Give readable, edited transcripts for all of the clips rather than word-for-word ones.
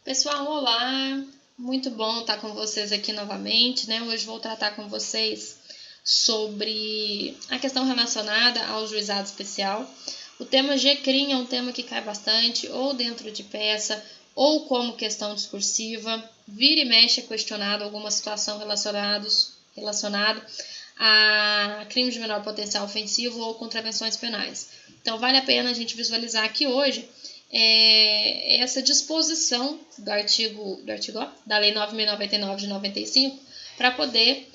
Pessoal, olá! Muito bom estar com vocês aqui novamente, né? Hoje vou tratar com vocês sobre a questão relacionada ao juizado especial. O tema GCRIM é um tema que cai bastante, ou dentro de peça, ou como questão discursiva. Vira e mexe é questionado alguma situação relacionada a crimes de menor potencial ofensivo ou contravenções penais. Então, vale a pena a gente visualizar aqui hoje essa disposição do artigo da Lei 9.099 de 95 para poder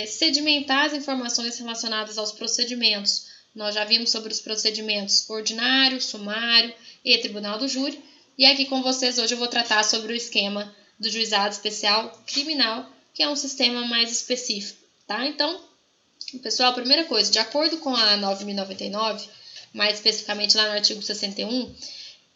sedimentar as informações relacionadas aos procedimentos. Nós já vimos sobre os procedimentos ordinário, sumário e tribunal do júri. E aqui com vocês hoje eu vou tratar sobre o esquema do juizado especial criminal, que é um sistema mais específico, tá? Então, pessoal, a primeira coisa, de acordo com a 9.099, mais especificamente lá no artigo 61,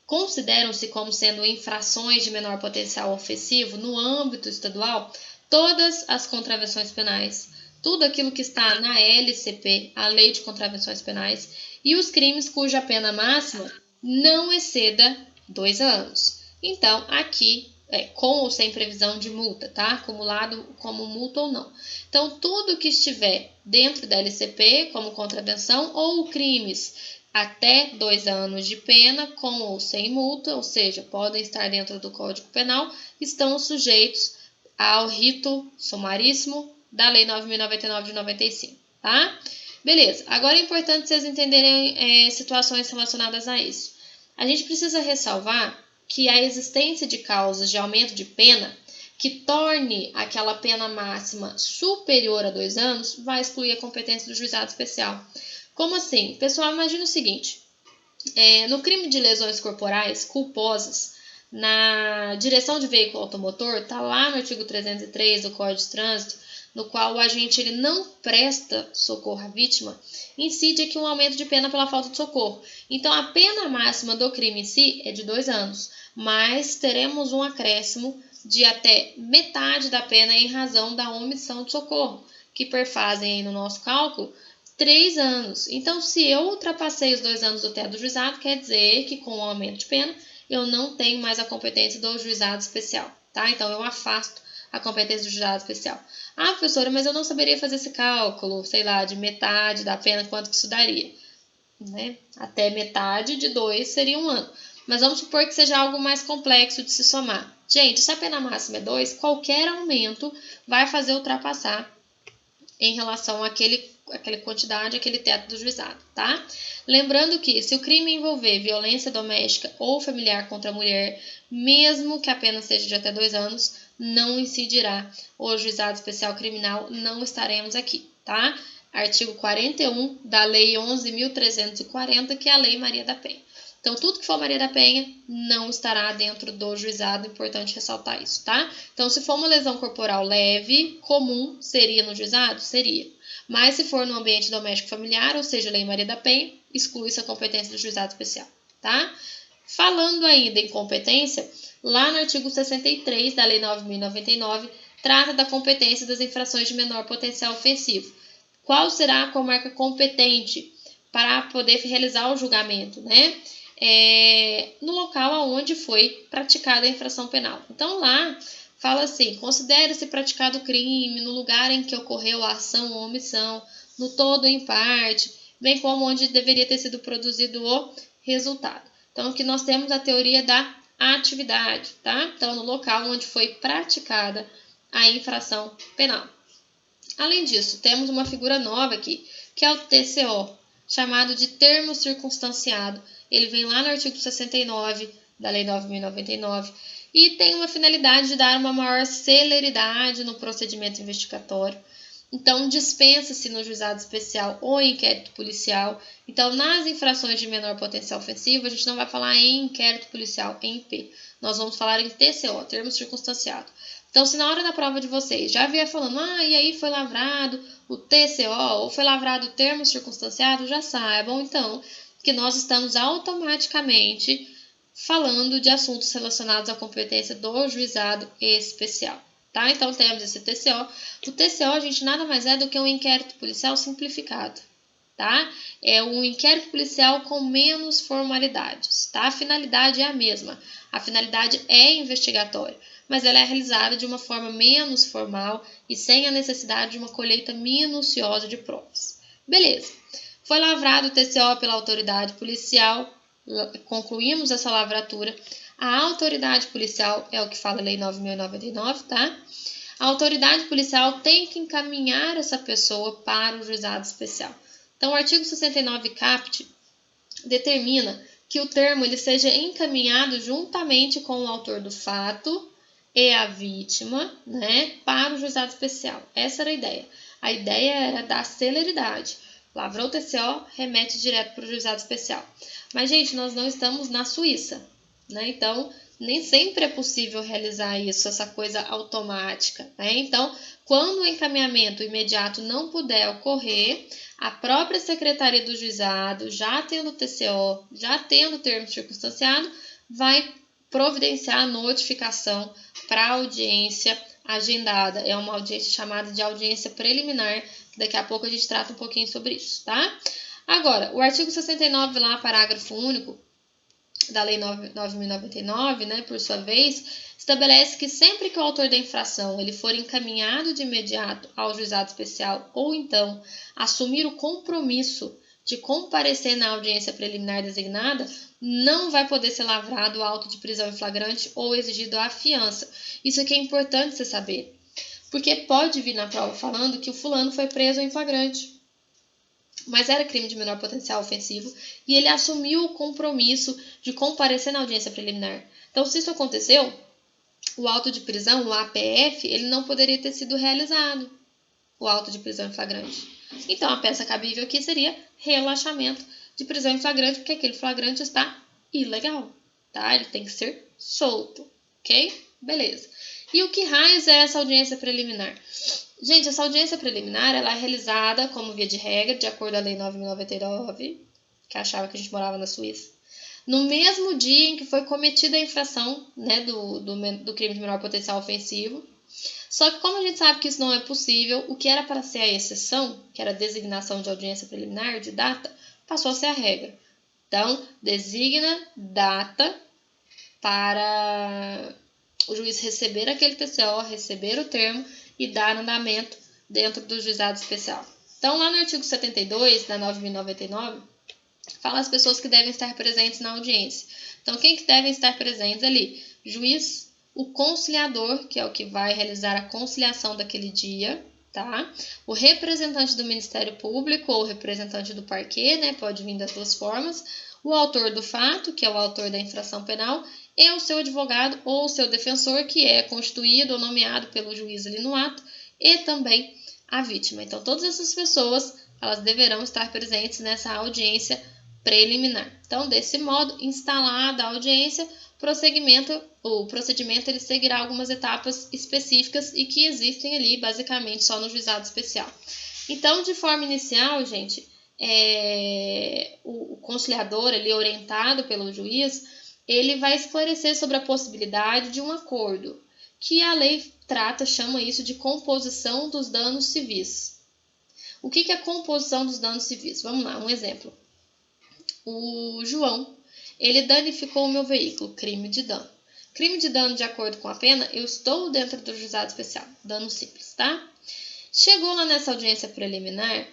consideram-se como sendo infrações de menor potencial ofensivo no âmbito estadual todas as contravenções penais, tudo aquilo que está na LCP, a Lei de Contravenções Penais, e os crimes cuja pena máxima não exceda 2 anos. Então, aqui, com ou sem previsão de multa, tá? Acumulado como multa ou não. Então, tudo que estiver dentro da LCP, como contravenção, ou crimes até 2 anos de pena, com ou sem multa, ou seja, podem estar dentro do Código Penal, estão sujeitos ao rito sumaríssimo da Lei 9.099 de 95, tá? Beleza, agora é importante vocês entenderem situações relacionadas a isso. A gente precisa ressalvar que a existência de causas de aumento de pena que torne aquela pena máxima superior a 2 anos vai excluir a competência do juizado especial. Como assim? Pessoal, imagina o seguinte, no crime de lesões corporais culposas, na direção de veículo automotor, está lá no artigo 303 do Código de Trânsito, no qual o agente ele não presta socorro à vítima, incide aqui um aumento de pena pela falta de socorro. Então, a pena máxima do crime em si é de 2 anos, mas teremos um acréscimo de até metade da pena em razão da omissão de socorro, que perfazem aí no nosso cálculo 3 anos. Então, se eu ultrapassei os 2 anos do teto do juizado, quer dizer que com o aumento de pena, eu não tenho mais a competência do juizado especial, tá? Então, eu afasto a competência do juizado especial. Ah, professora, mas eu não saberia fazer esse cálculo, sei lá, de metade da pena, quanto que isso daria, né? Até metade de 2 seria 1 ano. Mas vamos supor que seja algo mais complexo de se somar. Gente, se a pena máxima é 2, qualquer aumento vai fazer ultrapassar em relação àquela quantidade, aquele teto do juizado, tá? Lembrando que se o crime envolver violência doméstica ou familiar contra a mulher, mesmo que a pena seja de até 2 anos, não incidirá o juizado especial criminal, não estaremos aqui, tá? Artigo 41 da Lei 11.340, que é a Lei Maria da Penha. Então, tudo que for Maria da Penha não estará dentro do juizado, importante ressaltar isso, tá? Então, se for uma lesão corporal leve, comum, seria no juizado? Seria. Mas se for no ambiente doméstico familiar, ou seja, Lei Maria da Penha, exclui-se a competência do juizado especial, tá? Falando ainda em competência, lá no artigo 63 da Lei 9.099, trata da competência das infrações de menor potencial ofensivo. Qual será a comarca competente para poder realizar o julgamento, né? No local onde foi praticada a infração penal. Então, lá fala assim, considere-se praticado o crime no lugar em que ocorreu a ação ou omissão, no todo ou em parte, bem como onde deveria ter sido produzido o resultado. Então, aqui nós temos a teoria da atividade, tá? Então, no local onde foi praticada a infração penal. Além disso, temos uma figura nova aqui, que é o TCO, chamado de termo circunstanciado. Ele vem lá no artigo 69 da Lei 9.099 e tem uma finalidade de dar uma maior celeridade no procedimento investigatório. Então, dispensa-se no juizado especial ou inquérito policial. Então, nas infrações de menor potencial ofensivo, a gente não vai falar em inquérito policial, em IP. Nós vamos falar em TCO, termo circunstanciado. Então, se na hora da prova de vocês já vier falando, e aí foi lavrado o TCO ou foi lavrado o termo circunstanciado, já saibam, então, que nós estamos automaticamente falando de assuntos relacionados à competência do juizado especial, tá? Então, temos esse TCO. O TCO, gente, nada mais é do que um inquérito policial simplificado, tá? É um inquérito policial com menos formalidades, tá? A finalidade é a mesma. A finalidade é investigatória, mas ela é realizada de uma forma menos formal e sem a necessidade de uma colheita minuciosa de provas. Beleza. Foi lavrado o TCO pela autoridade policial, concluímos essa lavratura. A autoridade policial, é o que fala a Lei 9.099, tá? A autoridade policial tem que encaminhar essa pessoa para o juizado especial. Então, o artigo 69 caput determina que o termo ele seja encaminhado juntamente com o autor do fato e a vítima, né, para o juizado especial. Essa era a ideia. A ideia era dar celeridade. Lavrou o TCO, remete direto para o juizado especial. Mas, gente, nós não estamos na Suíça, né? Então, nem sempre é possível realizar isso, essa coisa automática, né? Então, quando o encaminhamento imediato não puder ocorrer, a própria Secretaria do Juizado, já tendo TCO, já tendo termo circunstanciado, vai providenciar a notificação para a audiência agendada. É uma audiência chamada de audiência preliminar, que daqui a pouco a gente trata um pouquinho sobre isso, tá? Agora, o artigo 69 lá, parágrafo único da Lei 9.099, né, por sua vez, estabelece que sempre que o autor da infração ele for encaminhado de imediato ao juizado especial ou então assumir o compromisso de comparecer na audiência preliminar designada, não vai poder ser lavrado o auto de prisão em flagrante ou exigido a fiança. Isso aqui é importante você saber, porque pode vir na prova falando que o fulano foi preso em flagrante, mas era crime de menor potencial ofensivo e ele assumiu o compromisso de comparecer na audiência preliminar. Então, se isso aconteceu, o auto de prisão, o APF, ele não poderia ter sido realizado, o auto de prisão em flagrante. Então, a peça cabível aqui seria relaxamento de prisão em flagrante, porque aquele flagrante está ilegal, tá? Ele tem que ser solto, ok? Beleza. E o que raios é essa audiência preliminar? Gente, essa audiência preliminar ela é realizada, como via de regra, de acordo com a Lei 9.099, que achava que a gente morava na Suíça, no mesmo dia em que foi cometida a infração, né, do crime de menor potencial ofensivo. Só que como a gente sabe que isso não é possível, o que era para ser a exceção, que era a designação de audiência preliminar, de data, passou a ser a regra. Então, designa data para o juiz receber aquele TCO, receber o termo e dar andamento dentro do juizado especial. Então, lá no artigo 72 da 9.099, fala as pessoas que devem estar presentes na audiência. Então, quem que devem estar presentes ali? Juiz, o conciliador, que é o que vai realizar a conciliação daquele dia, tá? O representante do Ministério Público ou o representante do parquê, né? Pode vir das duas formas. O autor do fato, que é o autor da infração penal, e o seu advogado ou o seu defensor, que é constituído ou nomeado pelo juiz ali no ato, e também a vítima. Então, todas essas pessoas, elas deverão estar presentes nessa audiência preliminar. Então, desse modo, instalada a audiência, o procedimento ele seguirá algumas etapas específicas e que existem ali, basicamente, só no juizado especial. Então, de forma inicial, gente, o conciliador, ali, orientado pelo juiz, ele vai esclarecer sobre a possibilidade de um acordo, que a lei chama isso de composição dos danos civis. O que é a composição dos danos civis? Vamos lá, um exemplo. O João, ele danificou o meu veículo, crime de dano. Crime de dano, de acordo com a pena, eu estou dentro do juizado especial, dano simples, tá? Chegou lá nessa audiência preliminar,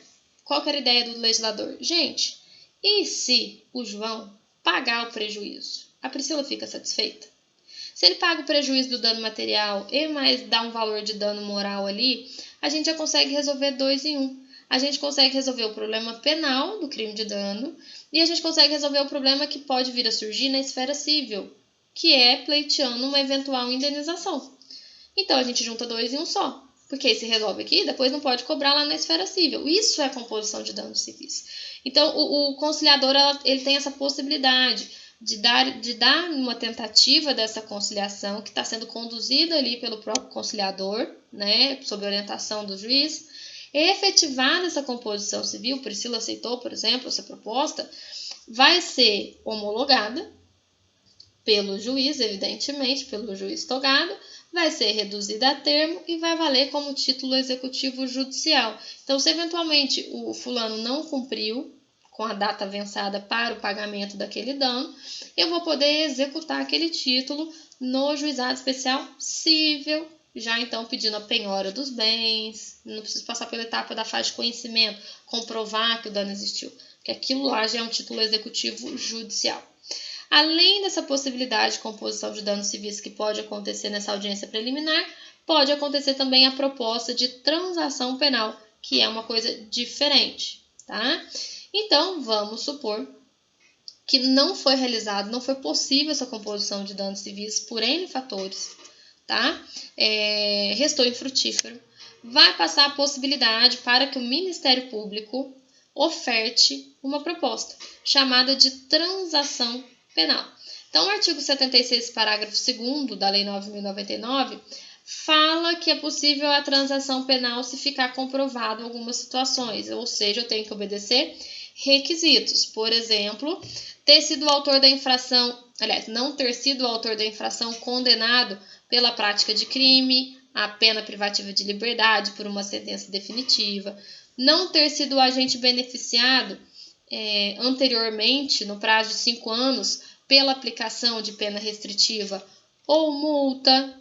qual que era a ideia do legislador? Gente, e se o João pagar o prejuízo? A Priscila fica satisfeita? Se ele paga o prejuízo do dano material e mais dá um valor de dano moral ali, a gente já consegue resolver 2 em 1. A gente consegue resolver o problema penal do crime de dano e a gente consegue resolver o problema que pode vir a surgir na esfera civil, que é pleiteando uma eventual indenização. Então, a gente junta 2 em 1 só, porque aí se resolve aqui, depois não pode cobrar lá na esfera civil. Isso é a composição de danos civis. Então, o conciliador ele tem essa possibilidade de dar uma tentativa dessa conciliação que está sendo conduzida ali pelo próprio conciliador, né, sob orientação do juiz, efetivada essa composição civil. Priscila aceitou, por exemplo, essa proposta, vai ser homologada pelo juiz, evidentemente, pelo juiz togado, vai ser reduzida a termo e vai valer como título executivo judicial. Então, se eventualmente o fulano não cumpriu com a data vencida para o pagamento daquele dano, eu vou poder executar aquele título no juizado especial cível, já então pedindo a penhora dos bens, não preciso passar pela etapa da fase de conhecimento, comprovar que o dano existiu, porque aquilo lá já é um título executivo judicial. Além dessa possibilidade de composição de danos civis que pode acontecer nessa audiência preliminar, pode acontecer também a proposta de transação penal, que é uma coisa diferente, tá? Então, vamos supor que não foi realizado, não foi possível essa composição de danos civis por N fatores, tá? Restou infrutífero. Vai passar a possibilidade para que o Ministério Público oferte uma proposta chamada de transação penal. Então, o artigo 76, parágrafo 2º da Lei 9.099, fala que é possível a transação penal se ficar comprovado em algumas situações, ou seja, eu tenho que obedecer requisitos. Por exemplo, ter sido o autor da infração, aliás, não ter sido o autor da infração condenado pela prática de crime, a pena privativa de liberdade por uma sentença definitiva, não ter sido o agente beneficiado anteriormente, no prazo de 5 anos, pela aplicação de pena restritiva ou multa,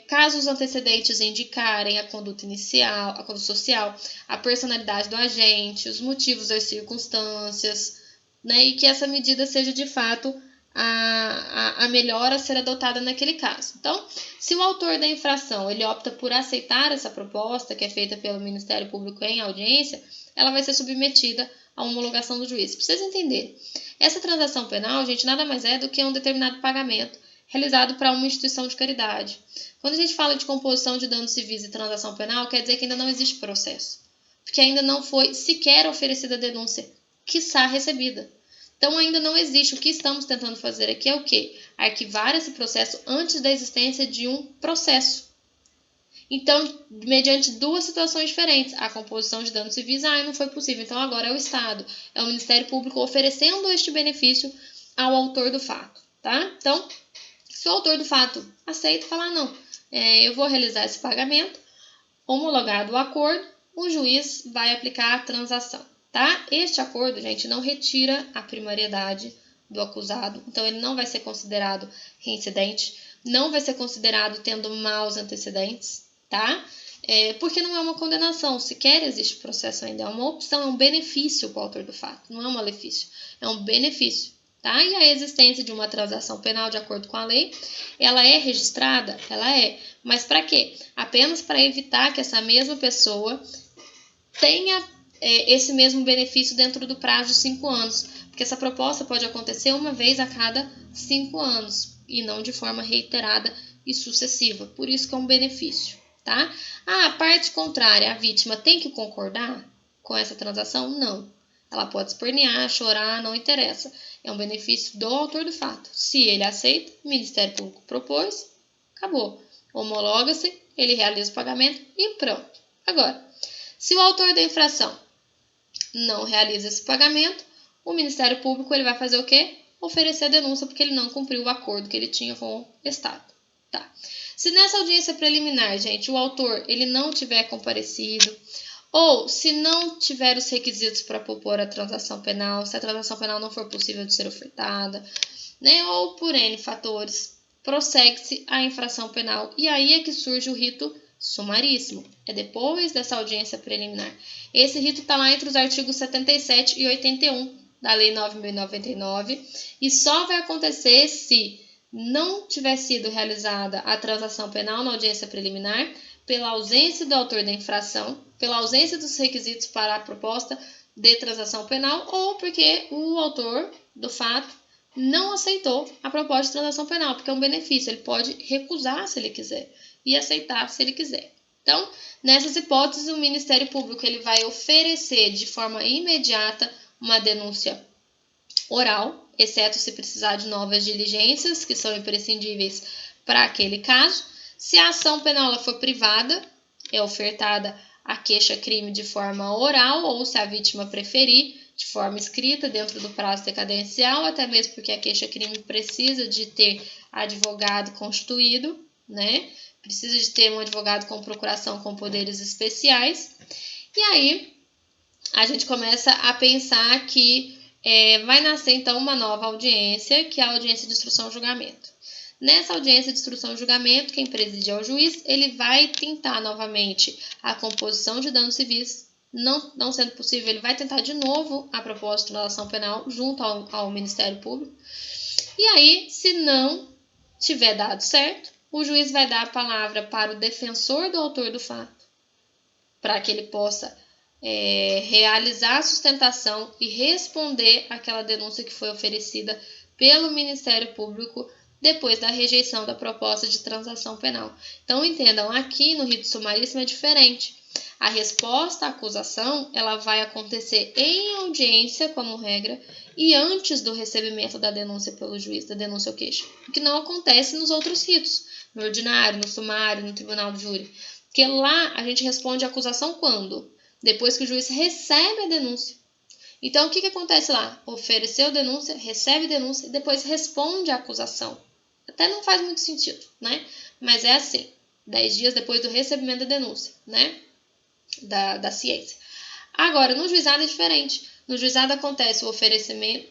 caso os antecedentes indicarem a conduta inicial, a conduta social, a personalidade do agente, os motivos das circunstâncias, né, e que essa medida seja de fato a melhor a ser adotada naquele caso. Então, se o autor da infração ele opta por aceitar essa proposta que é feita pelo Ministério Público em audiência, ela vai ser submetida à homologação do juiz. Para vocês entenderem, essa transação penal, gente, nada mais é do que um determinado pagamento realizado para uma instituição de caridade. Quando a gente fala de composição de danos civis e transação penal, quer dizer que ainda não existe processo, porque ainda não foi sequer oferecida a denúncia, quiçá recebida. Então, ainda não existe. O que estamos tentando fazer aqui é o quê? Arquivar esse processo antes da existência de um processo. Então, mediante duas situações diferentes, a composição de danos civis, não foi possível. Então, agora é o Estado, é o Ministério Público oferecendo este benefício ao autor do fato, tá? Então, se o autor do fato aceita, falar não, eu vou realizar esse pagamento, homologado o acordo, o juiz vai aplicar a transação. Tá? Este acordo, gente, não retira a primariedade do acusado, então ele não vai ser considerado reincidente, não vai ser considerado tendo maus antecedentes, tá? Porque não é uma condenação, sequer existe processo ainda, é uma opção, é um benefício para o autor do fato, não é um malefício, é um benefício, tá? E a existência de uma transação penal de acordo com a lei, ela é registrada? Ela é, mas para quê? Apenas para evitar que essa mesma pessoa tenha esse mesmo benefício dentro do prazo de 5 anos, porque essa proposta pode acontecer uma vez a cada 5 anos e não de forma reiterada e sucessiva, por isso que é um benefício, tá? A parte contrária, a vítima, tem que concordar com essa transação? Não. Ela pode espernear, chorar, não interessa. É um benefício do autor do fato. Se ele aceita, o Ministério Público propôs, acabou. Homologa-se, ele realiza o pagamento e pronto. Agora, se o autor da infração não realiza esse pagamento, o Ministério Público ele vai fazer o quê? Oferecer a denúncia porque ele não cumpriu o acordo que ele tinha com o Estado. Tá. Se nessa audiência preliminar, gente, o autor ele não tiver comparecido, ou se não tiver os requisitos para propor a transação penal, se a transação penal não for possível de ser ofertada, né, ou por N fatores, prossegue-se a infração penal. E aí é que surge o rito sumaríssimo. É depois dessa audiência preliminar. Esse rito está lá entre os artigos 77 e 81 da Lei 9.099 e só vai acontecer se não tiver sido realizada a transação penal na audiência preliminar, pela ausência do autor da infração, pela ausência dos requisitos para a proposta de transação penal ou porque o autor do fato não aceitou a proposta de transação penal, porque é um benefício, ele pode recusar se ele quiser e aceitar se ele quiser. Então, nessas hipóteses, o Ministério Público ele vai oferecer de forma imediata uma denúncia oral, exceto se precisar de novas diligências, que são imprescindíveis para aquele caso. Se a ação penal ela for privada, é ofertada a queixa-crime de forma oral, ou se a vítima preferir, de forma escrita, dentro do prazo decadencial, até mesmo porque a queixa-crime precisa de ter advogado constituído, né? Precisa de ter um advogado com procuração com poderes especiais. E aí, a gente começa a pensar que vai nascer, então, uma nova audiência, que é a audiência de instrução e julgamento. Nessa audiência de instrução e julgamento, quem preside é o juiz, ele vai tentar novamente a composição de danos civis. Não sendo possível, ele vai tentar de novo a proposta de transação penal junto ao Ministério Público. E aí, se não tiver dado certo, o juiz vai dar a palavra para o defensor do autor do fato, para que ele possa realizar a sustentação e responder àquela denúncia que foi oferecida pelo Ministério Público depois da rejeição da proposta de transação penal. Então, entendam, aqui no rito sumaríssimo é diferente. A resposta à acusação ela vai acontecer em audiência, como regra, e antes do recebimento da denúncia pelo juiz, da denúncia ou queixa, o que não acontece nos outros ritos, no ordinário, no sumário, no tribunal de júri. Porque lá a gente responde a acusação quando? Depois que o juiz recebe a denúncia. Então, o que acontece lá? Ofereceu denúncia, recebe denúncia e depois responde a acusação. Até não faz muito sentido, né? Mas é assim, 10 dias depois do recebimento da denúncia, né? Da ciência. Agora, no juizado é diferente. No juizado acontece o oferecimento,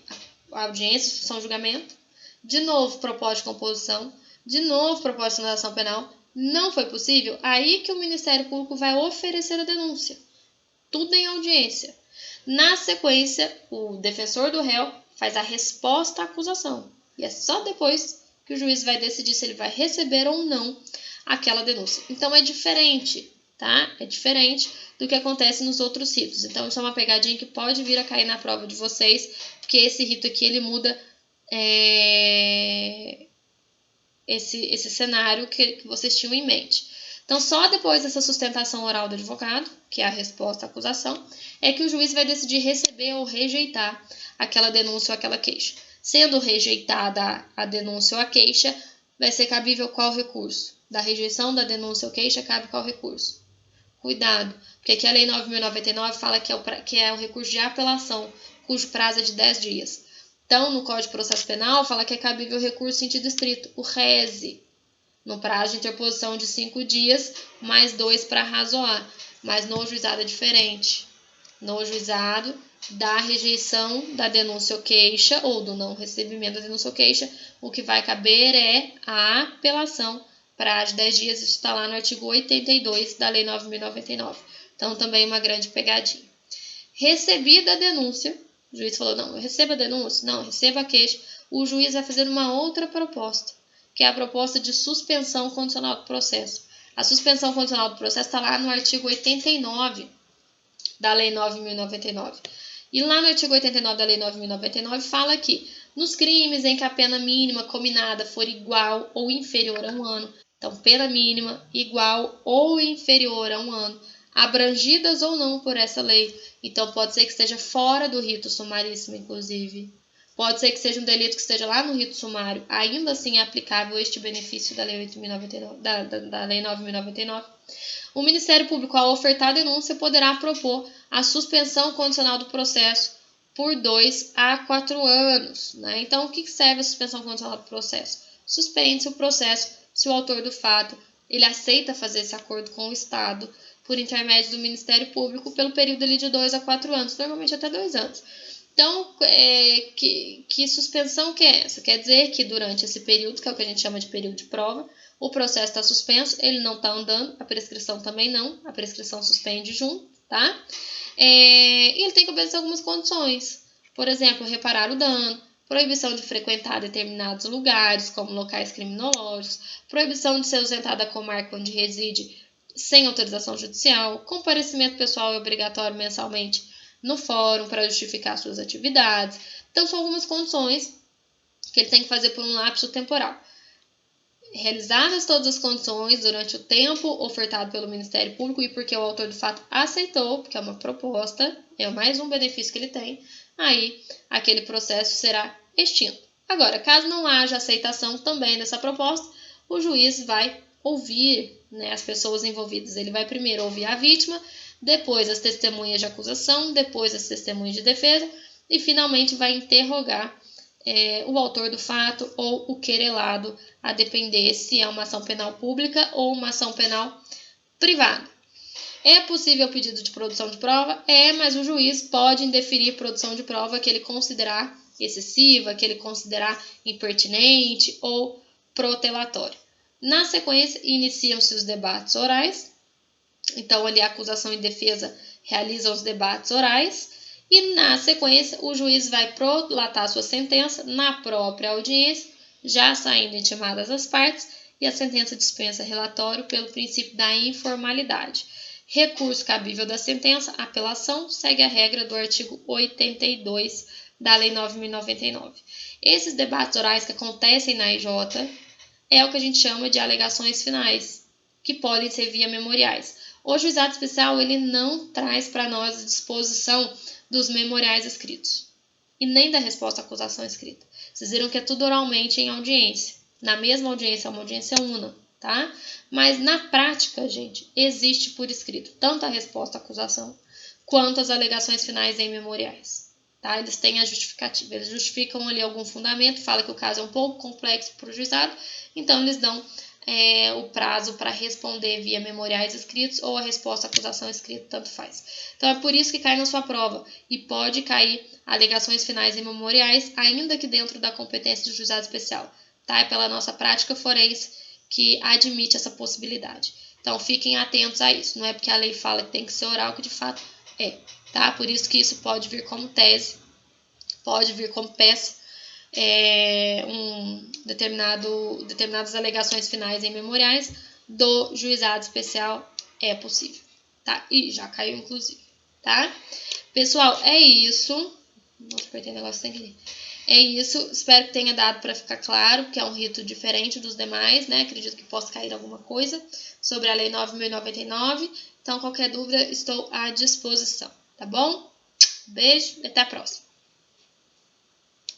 a audiência, instrução, julgamento, de novo proposta de composição, de novo proposta de transação penal. Não foi possível? Aí que o Ministério Público vai oferecer a denúncia. Tudo em audiência. Na sequência, o defensor do réu faz a resposta à acusação. E é só depois que o juiz vai decidir se ele vai receber ou não aquela denúncia. Então, é diferente, tá? É diferente do que acontece nos outros ritos. Então, isso é uma pegadinha que pode vir a cair na prova de vocês, porque esse rito aqui, ele muda esse cenário que vocês tinham em mente. Então, só depois dessa sustentação oral do advogado, que é a resposta à acusação, é que o juiz vai decidir receber ou rejeitar aquela denúncia ou aquela queixa. Sendo rejeitada a denúncia ou a queixa, vai ser cabível qual recurso? Da rejeição da denúncia ou queixa, cabe qual recurso? Cuidado, porque aqui a Lei 9.099 fala que é o recurso de apelação, cujo prazo é de 10 dias. Então, no Código de Processo Penal, fala que é cabível o recurso em sentido estrito, o rese, no prazo de interposição de 5 dias, mais 2 para razoar. Mas no juizado é diferente. No juizado, da rejeição da denúncia ou queixa, ou do não recebimento da denúncia ou queixa, o que vai caber é a apelação, prazo de 10 dias, isso está lá no artigo 82 da Lei 9.099. Então, também uma grande pegadinha. Recebida a denúncia, o juiz falou, não, eu recebo a denúncia, não, eu recebo a queixa, o juiz vai fazer uma outra proposta, que é a proposta de suspensão condicional do processo. A suspensão condicional do processo está lá no artigo 89 da Lei 9.099. E lá no artigo 89 da Lei 9.099 fala que nos crimes em que a pena mínima combinada for igual ou inferior a 1 ano, então pena mínima igual ou inferior a 1 ano, abrangidas ou não por essa lei, então pode ser que esteja fora do rito sumaríssimo, inclusive. Pode ser que seja um delito que esteja lá no rito sumário, ainda assim é aplicável este benefício da Lei 8.099, da Lei 9.099. O Ministério Público, ao ofertar a denúncia, poderá propor a suspensão condicional do processo por 2 a 4 anos. Né? Então, o que serve a suspensão condicional do processo? Suspende-se o processo se o autor do fato ele aceita fazer esse acordo com o Estado por intermédio do Ministério Público pelo período ali de 2 a 4 anos, normalmente até 2 anos. Então, que suspensão que é essa? Quer dizer que durante esse período, que é o que a gente chama de período de prova, o processo está suspenso, ele não está andando, a prescrição também não, a prescrição suspende junto, tá? E ele tem que obedecer algumas condições. Por exemplo, reparar o dano, proibição de frequentar determinados lugares, como locais criminológicos, proibição de ser ausentado da comarca onde reside sem autorização judicial, comparecimento pessoal é obrigatório mensalmente no fórum para justificar suas atividades. Então, são algumas condições que ele tem que fazer por um lapso temporal. Realizadas todas as condições durante o tempo ofertado pelo Ministério Público e porque o autor do fato aceitou, porque é uma proposta, é mais um benefício que ele tem, aí aquele processo será extinto. Agora, caso não haja aceitação também dessa proposta, o juiz vai ouvir, né, as pessoas envolvidas. Ele vai primeiro ouvir a vítima, depois as testemunhas de acusação, depois as testemunhas de defesa e finalmente vai interrogar o autor do fato ou o querelado, a depender se é uma ação penal pública ou uma ação penal privada. É possível pedido de produção de prova? Mas o juiz pode indeferir produção de prova que ele considerar excessiva, que ele considerar impertinente ou protelatória. Na sequência, iniciam-se os debates orais. Então, ali a acusação e defesa realizam os debates orais. E, na sequência, o juiz vai prolatar sua sentença na própria audiência, já saindo intimadas as partes, e a sentença dispensa relatório pelo princípio da informalidade. Recurso cabível da sentença, apelação, segue a regra do artigo 82 da Lei 9.099. Esses debates orais que acontecem na IJ é o que a gente chama de alegações finais, que podem ser via memoriais. O juizado especial ele não traz para nós a disposição dos memoriais escritos e nem da resposta à acusação escrita. Vocês viram que é tudo oralmente em audiência. Na mesma audiência, é uma audiência una, tá? Mas na prática, gente, existe por escrito tanto a resposta à acusação quanto as alegações finais em memoriais. Tá? Eles têm a justificativa, eles justificam ali algum fundamento, fala que o caso é um pouco complexo para o juizado, então eles dão o prazo para responder via memoriais escritos ou a resposta à acusação escrita, tanto faz. Então é por isso que cai na sua prova e pode cair alegações finais em memoriais, ainda que dentro da competência do juizado especial. Tá? É pela nossa prática forense que admite essa possibilidade. Então fiquem atentos a isso, não é porque a lei fala que tem que ser oral que de fato é. Tá? Por isso que isso pode vir como tese, pode vir como peça, determinadas alegações finais em memoriais do juizado especial é possível, tá? E já caiu, inclusive, tá? Pessoal, é isso. Nossa, apertei o negócio sem querer. É isso, espero que tenha dado para ficar claro que é um rito diferente dos demais, né? Acredito que possa cair alguma coisa sobre a Lei 9.099. Então, qualquer dúvida, estou à disposição, tá bom? Beijo e até a próxima.